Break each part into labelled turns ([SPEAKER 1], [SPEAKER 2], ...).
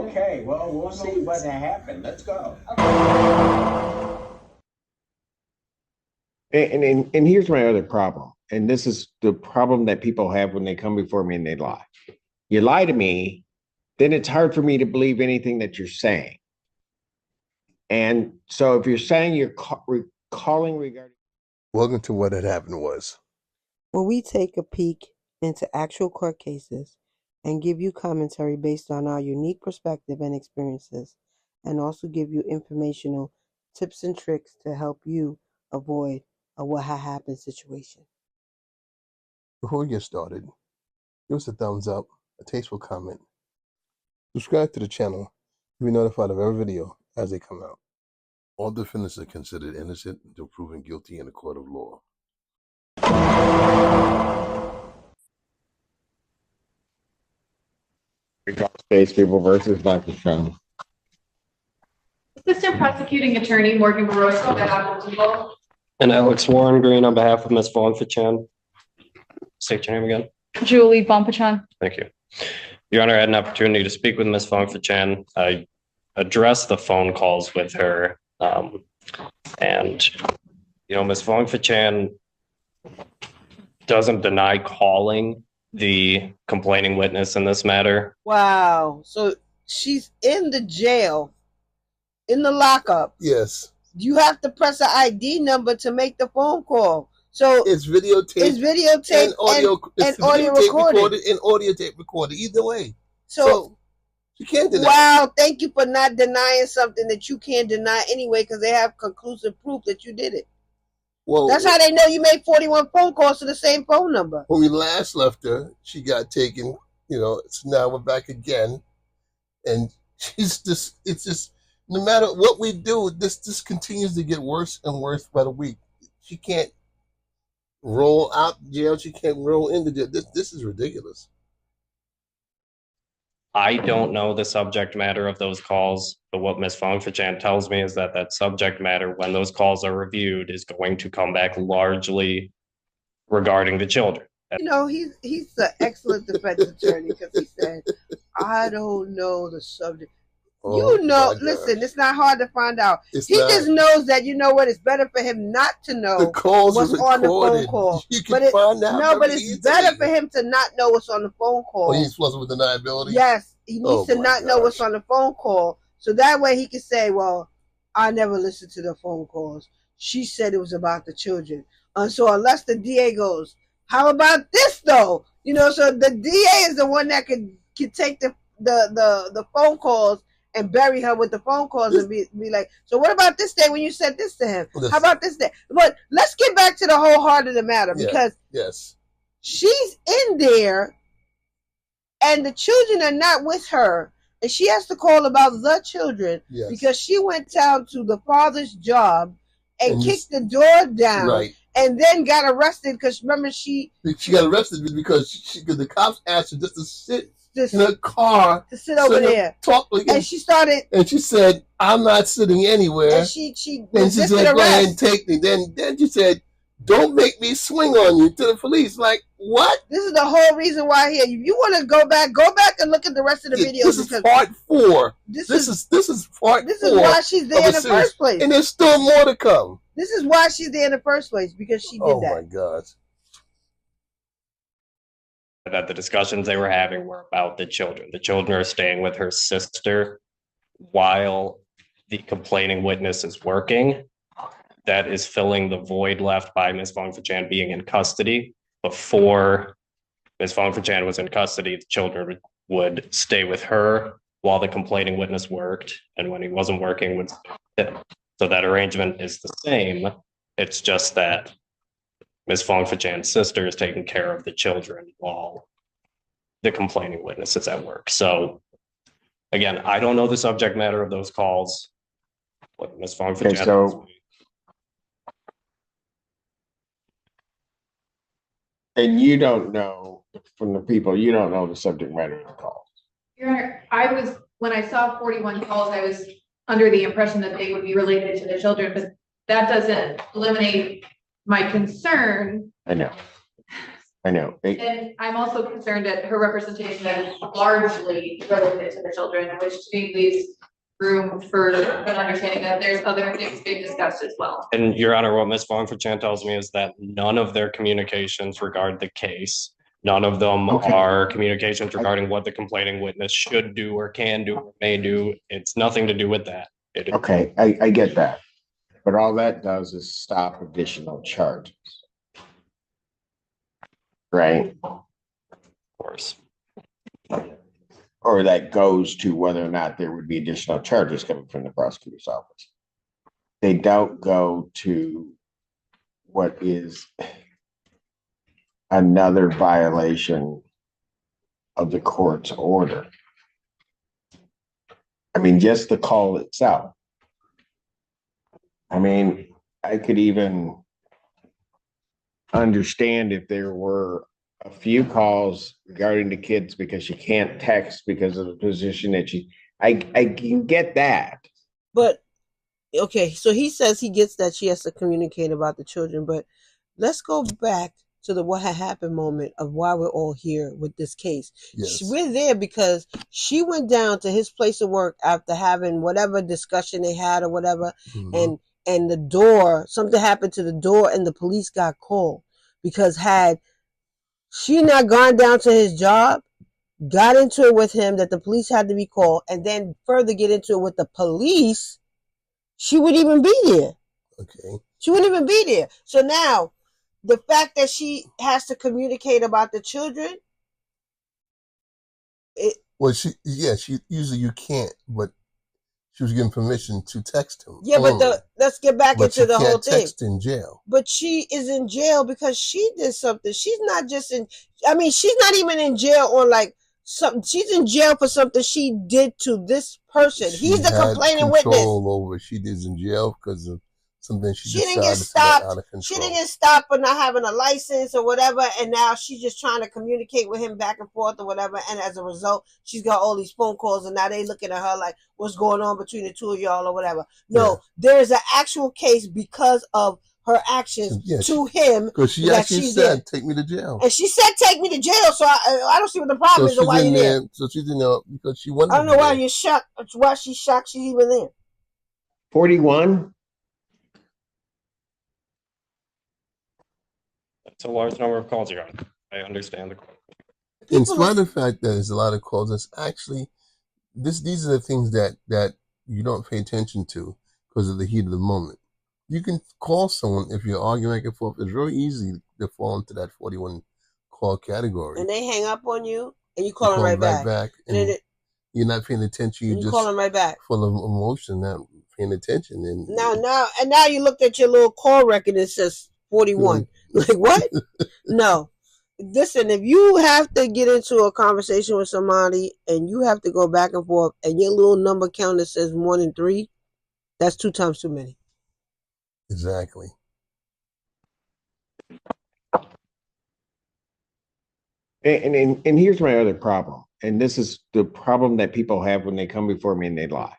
[SPEAKER 1] Okay, well, we'll see what happened. Let's go.
[SPEAKER 2] And here's my other problem. And this is the problem that people have when they come before me and they lie. You lie to me, then it's hard for me to believe anything that you're saying. And so if you're saying you're calling regarding.
[SPEAKER 3] Welcome to What Had Happened Was.
[SPEAKER 4] When we take a peek into actual court cases and give you commentary based on our unique perspective and experiences, and also give you informational tips and tricks to help you avoid a what had happened situation.
[SPEAKER 3] Before we get started, give us a thumbs up, a tasteful comment. Subscribe to the channel to be notified of every video as they come out. All defendants are considered innocent until proven guilty in a court of law.
[SPEAKER 2] States People versus Dr. Trump.
[SPEAKER 5] Assistant Prosecuting Attorney Morgan Barroso on behalf of people.
[SPEAKER 6] And Alex Warren Green on behalf of Ms. Vaughn-Fachan. State your name again.
[SPEAKER 5] Julie Vaughn-Fachan.
[SPEAKER 6] Thank you. Your Honor, I had an opportunity to speak with Ms. Vaughn-Fachan. I addressed the phone calls with her. And, you know, Ms. Vaughn-Fachan doesn't deny calling the complaining witness in this matter.
[SPEAKER 4] Wow. So she's in the jail, in the lockup.
[SPEAKER 3] Yes.
[SPEAKER 4] You have to press an ID number to make the phone call. So
[SPEAKER 3] it's videotaped.
[SPEAKER 4] And audio recorded.
[SPEAKER 3] And audio tape recorded. Either way.
[SPEAKER 4] So
[SPEAKER 3] you can't deny.
[SPEAKER 4] Wow, thank you for not denying something that you can't deny anyway, because they have conclusive proof that you did it. Well, that's how they know you made 41 phone calls to the same phone number.
[SPEAKER 3] When we last left her, she got taken, so now we're back again. And it's just, no matter what we do, this continues to get worse and worse by the week. She can't roll out jail. She can't roll into jail. This is ridiculous.
[SPEAKER 6] I don't know the subject matter of those calls, but what Ms. Vaughn-Fachan tells me is that subject matter, when those calls are reviewed, is going to come back largely regarding the children.
[SPEAKER 4] He's an excellent defense attorney, because he said, I don't know the subject. Listen, it's not hard to find out. Just knows that, it's better for him not to know what's on the phone call. But it's better for him to not know what's on the phone call.
[SPEAKER 3] Oh, he's flustered with deniability?
[SPEAKER 4] Yes, he needs to not know what's on the phone call. So that way he can say, well, I never listened to the phone calls. She said it was about the children. So unless the DA goes, how about this though? So the DA is the one that can take the phone calls and bury her with the phone calls and be like, so what about this day when you said this to him? How about this day? But let's get back to the whole heart of the matter, because she's in there and the children are not with her, and she has to call about the children because she went down to the father's job and kicked the door down and then got arrested because remember she
[SPEAKER 3] got arrested because the cops asked her just to sit in a car
[SPEAKER 4] to sit over there,
[SPEAKER 3] talk,
[SPEAKER 4] and she started.
[SPEAKER 3] And she said, "I'm not sitting anywhere."
[SPEAKER 4] And she said,
[SPEAKER 3] "Go ahead and take me." Then she said, "Don't make me swing on you," to the police. Like, what?
[SPEAKER 4] This is the whole reason why here. If you want to go back and look at the rest of the video.
[SPEAKER 3] This is part 4. This is part 4.
[SPEAKER 4] This is why she's there in the first place.
[SPEAKER 3] And there's still more to come.
[SPEAKER 4] This is why she's there in the first place, because she did that.
[SPEAKER 3] Oh my God.
[SPEAKER 6] That the discussions they were having were about the children. The children are staying with her sister while the complaining witness is working. That is filling the void left by Ms. Vaughn-Fachan being in custody. Before Ms. Vaughn-Fachan was in custody, the children would stay with her while the complaining witness worked, and when he wasn't working, would stay with him. So that arrangement is the same. It's just that Ms. Vaughn-Fachan's sister is taking care of the children while the complaining witness is at work. So again, I don't know the subject matter of those calls. What Ms. Vaughn-Fachan tells me.
[SPEAKER 2] And you don't know, from the people, you don't know the subject matter of the calls.
[SPEAKER 5] Your Honor, when I saw 41 calls, I was under the impression that they would be related to the children, but that doesn't eliminate my concern.
[SPEAKER 2] I know. I know.
[SPEAKER 5] And I'm also concerned that her representation is largely related to the children, which to me leaves room for an understanding that there's other things being discussed as well.
[SPEAKER 6] And Your Honor, what Ms. Bonfachan tells me is that none of their communications regard the case. None of them are communications regarding what the complaining witness should do or can do or may do. It's nothing to do with that.
[SPEAKER 2] Okay, I get that. But all that does is stop additional charges. Right?
[SPEAKER 6] Of course.
[SPEAKER 2] Or that goes to whether or not there would be additional charges coming from the prosecutor's office. They don't go to what is another violation of the court's order. I mean, just the call itself. I mean, I could even understand if there were a few calls regarding the kids because she can't text because of the position that I can get that.
[SPEAKER 4] But okay, so he says he gets that she has to communicate about the children, but let's go back to the what had happened moment of why we're all here with this case.
[SPEAKER 3] Yes.
[SPEAKER 4] We're there because she went down to his place of work after having whatever discussion they had or whatever, and the door, something happened to the door and the police got called because had she not gone down to his job, got into it with him that the police had to be called, and then further get into it with the police, she wouldn't even be there.
[SPEAKER 3] Okay.
[SPEAKER 4] She wouldn't even be there. So now, the fact that she has to communicate about the children,
[SPEAKER 3] she usually you can't, but she was given permission to text him.
[SPEAKER 4] Yeah,
[SPEAKER 3] only.
[SPEAKER 4] but let's get back into the whole thing.
[SPEAKER 3] Text in jail.
[SPEAKER 4] But she is in jail because she did something. She's not just in. I mean, she's not even in jail on like something. She's in jail for something she did to this person. He's the complaining witness.
[SPEAKER 3] Over. She is in jail because of something she
[SPEAKER 4] didn't get stopped. She didn't get stopped for not having a license or whatever, and now she's just trying to communicate with him back and forth or whatever. And as a result, she's got all these phone calls, and now they looking at her like, "What's going on between the two of y'all or whatever?" No, there's an actual case because of her actions to him.
[SPEAKER 3] Because she actually said, "Take me to jail,"
[SPEAKER 4] and she said, "Take me to jail." So I don't see what the problem is or why you're there.
[SPEAKER 3] So she's in there because she wanted.
[SPEAKER 4] I don't know why you're shocked. Why she's shocked she's even there.
[SPEAKER 2] 41.
[SPEAKER 6] It's a large number of calls, Your Honor. I understand the question.
[SPEAKER 3] In spite of the fact that there's a lot of calls, it's actually these are the things that you don't pay attention to because of the heat of the moment. You can call someone if you're arguing back and forth. It's very easy to fall into that 41 call category.
[SPEAKER 4] And they hang up on you, and you call them right back.
[SPEAKER 3] And you're not paying attention. You just
[SPEAKER 4] call them right back,
[SPEAKER 3] full of emotion, not paying attention. And
[SPEAKER 4] now you looked at your little call record and it says 41. Like what? No. Listen, if you have to get into a conversation with somebody and you have to go back and forth and your little number counter says 1 and 3, that's 2 times too many.
[SPEAKER 3] Exactly.
[SPEAKER 2] And here's my other problem. And this is the problem that people have when they come before me and they lie.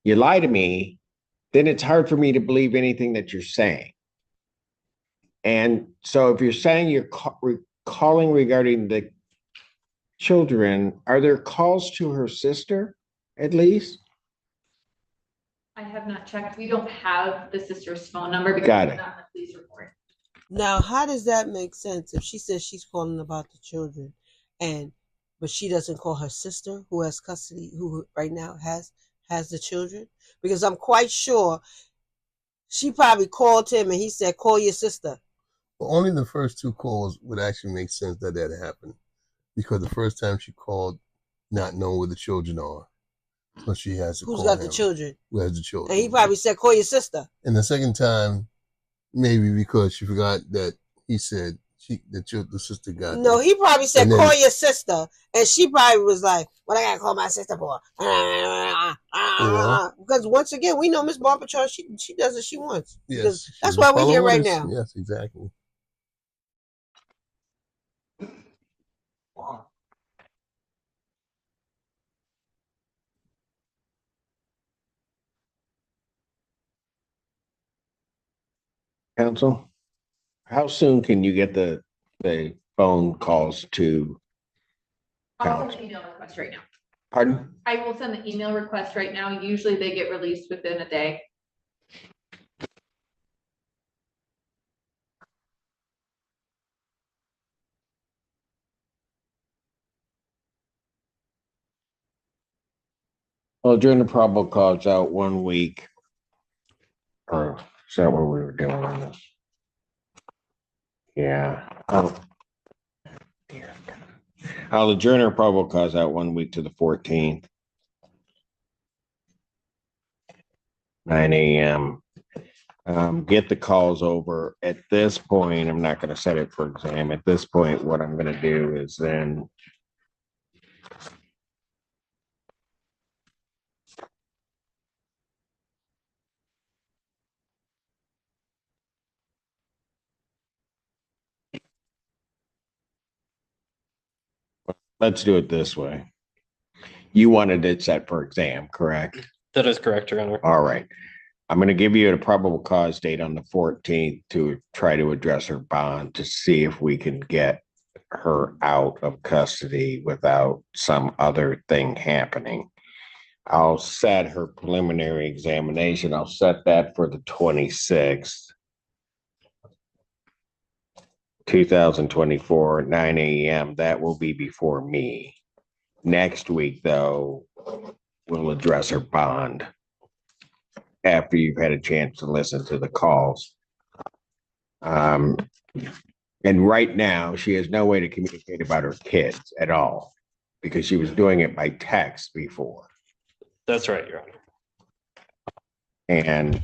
[SPEAKER 2] You lie to me, then it's hard for me to believe anything that you're saying. And so if you're saying you're calling regarding the children, are there calls to her sister at least?
[SPEAKER 5] I have not checked. We don't have the sister's phone number because it's not in the police report.
[SPEAKER 4] Now, how does that make sense if she says she's calling about the children but she doesn't call her sister who has custody, who right now has the children? Because I'm quite sure she probably called him and he said, "Call your sister."
[SPEAKER 3] Well, only the first 2 calls would actually make sense that happened, because the first time she called, not knowing where the children are, so she has to call him.
[SPEAKER 4] Who's got the children?
[SPEAKER 3] Who has the children?
[SPEAKER 4] And he probably said, "Call your sister."
[SPEAKER 3] And the second time, maybe because she forgot that he said the sister got.
[SPEAKER 4] No, he probably said, "Call your sister," and she probably was like, "What I gotta call my sister for?" Because once again, we know Miss Barbacha, she does what she wants.
[SPEAKER 3] Yes,
[SPEAKER 4] that's why we're here right now.
[SPEAKER 3] Yes, exactly.
[SPEAKER 2] Counsel, how soon can you get the phone calls to
[SPEAKER 5] I'll send
[SPEAKER 2] counsel.
[SPEAKER 5] the email request right now.
[SPEAKER 2] Pardon?
[SPEAKER 5] I will send the email request right now. Usually they get released within a day.
[SPEAKER 2] Well, during the probable cause out 1 week. Or is that what we were doing on this? Yeah. Oh. Dear God. I'll adjourn our probable cause out 1 week to the 14th. 9 a.m. Get the calls over. At this point, I'm not going to set it for exam. At this point, what I'm going to do is then let's do it this way. You wanted it set for exam, correct?
[SPEAKER 6] That is correct, Your Honor.
[SPEAKER 2] All right. I'm going to give you a probable cause date on the 14th to try to address her bond to see if we can get her out of custody without some other thing happening. I'll set her preliminary examination. I'll set that for the 26th, 2024, 9 a.m. That will be before me. Next week, though, we'll address her bond after you've had a chance to listen to the calls. And right now, she has no way to communicate about her kids at all because she was doing it by text before.
[SPEAKER 6] That's right, Your Honor.
[SPEAKER 2] And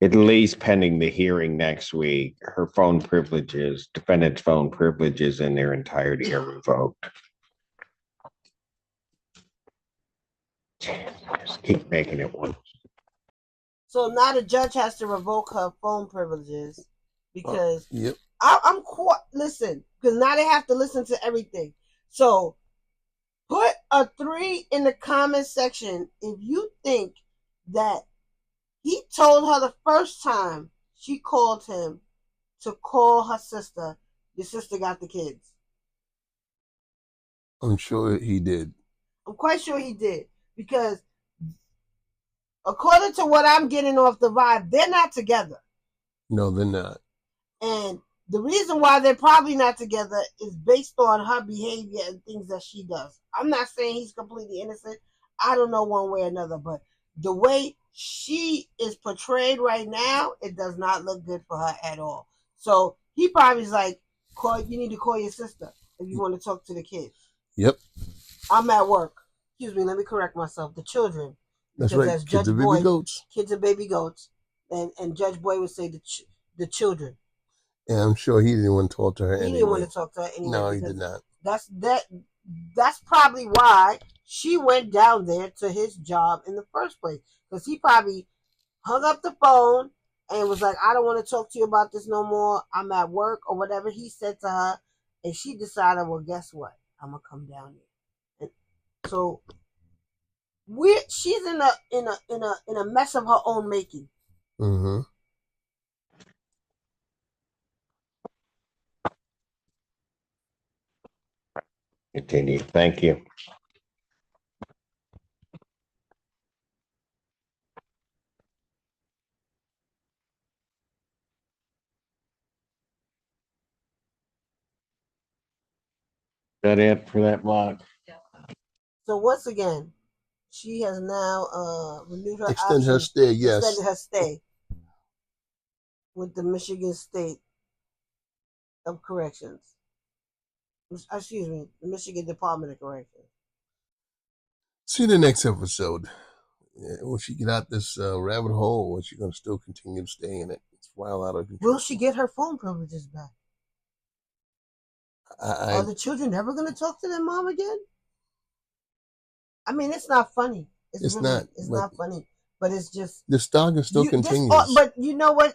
[SPEAKER 2] at least pending the hearing next week, her phone privileges, defendant's phone privileges in their entirety are revoked. Just keep making it worse.
[SPEAKER 4] So now the judge has to revoke her phone privileges because
[SPEAKER 3] Yep.
[SPEAKER 4] I'm quite listen, because now they have to listen to everything. So put a 3 in the comment section if you think that he told her the first time she called him to call her sister. Your sister got the kids.
[SPEAKER 3] I'm sure he did.
[SPEAKER 4] I'm quite sure he did because according to what I'm getting off the vibe, they're not together.
[SPEAKER 3] No, they're not.
[SPEAKER 4] And the reason why they're probably not together is based on her behavior and things that she does. I'm not saying he's completely innocent. I don't know one way or another, but the way she is portrayed right now, it does not look good for her at all. So he probably is like, you need to call your sister if you want to talk to the kids.
[SPEAKER 3] Yep.
[SPEAKER 4] I'm at work. Excuse me, let me correct myself. The children.
[SPEAKER 3] That's
[SPEAKER 4] Because
[SPEAKER 3] right.
[SPEAKER 4] as
[SPEAKER 3] Kids
[SPEAKER 4] Judge
[SPEAKER 3] are baby
[SPEAKER 4] Boyd-
[SPEAKER 3] goats.
[SPEAKER 4] Kids are baby goats. And Judge Boyd would say the children.
[SPEAKER 3] And I'm sure he didn't want to talk to her
[SPEAKER 4] He
[SPEAKER 3] anyway.
[SPEAKER 4] didn't want to talk to her anyway.
[SPEAKER 3] No, he
[SPEAKER 4] because
[SPEAKER 3] did not.
[SPEAKER 4] That's probably why she went down there to his job in the first place. Because he probably hung up the phone and was like, I don't want to talk to you about this no more. I'm at work or whatever he said to her. And she decided, well, guess what? I'm gonna come down here. And so she's in a mess of her own making.
[SPEAKER 3] Mm-hmm.
[SPEAKER 2] Continue. Thank you. That it for that block?
[SPEAKER 4] So once again, she has now renewed her
[SPEAKER 3] Extend her
[SPEAKER 4] option,
[SPEAKER 3] stay, yes.
[SPEAKER 4] extended her stay with the Michigan State of Corrections. Excuse me, the Michigan Department of Corrections.
[SPEAKER 3] See you in the next episode. Will she get out this rabbit hole, or is she going to still continue to stay in it? It's wild out of control.
[SPEAKER 4] Will she get her phone privileges back? Are the children never going to talk to their mom again? I mean, it's not funny.
[SPEAKER 3] It's not,
[SPEAKER 4] It's
[SPEAKER 3] but-
[SPEAKER 4] not funny. But it's just
[SPEAKER 3] The saga still continues.
[SPEAKER 4] but you know what?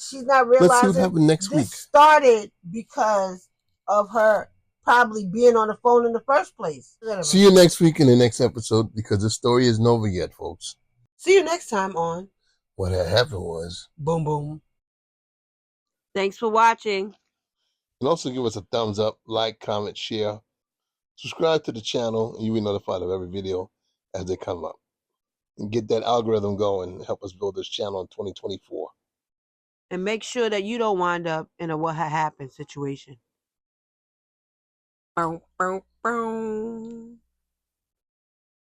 [SPEAKER 4] She's not realizing.
[SPEAKER 3] Let's see what happens next week.
[SPEAKER 4] This started because of her probably being on the phone in the first place.
[SPEAKER 3] See you next week in the next episode, because the story isn't over yet, folks.
[SPEAKER 4] See you next time on
[SPEAKER 3] What had happened was
[SPEAKER 4] Boom Boom. Thanks for watching.
[SPEAKER 3] And also give us a thumbs up, like, comment, share. Subscribe to the channel and you'll be notified of every video as they come up. And get that algorithm going and help us build this channel in 2024.
[SPEAKER 4] And make sure that you don't wind up in a what had happened situation. Boom, boom, boom.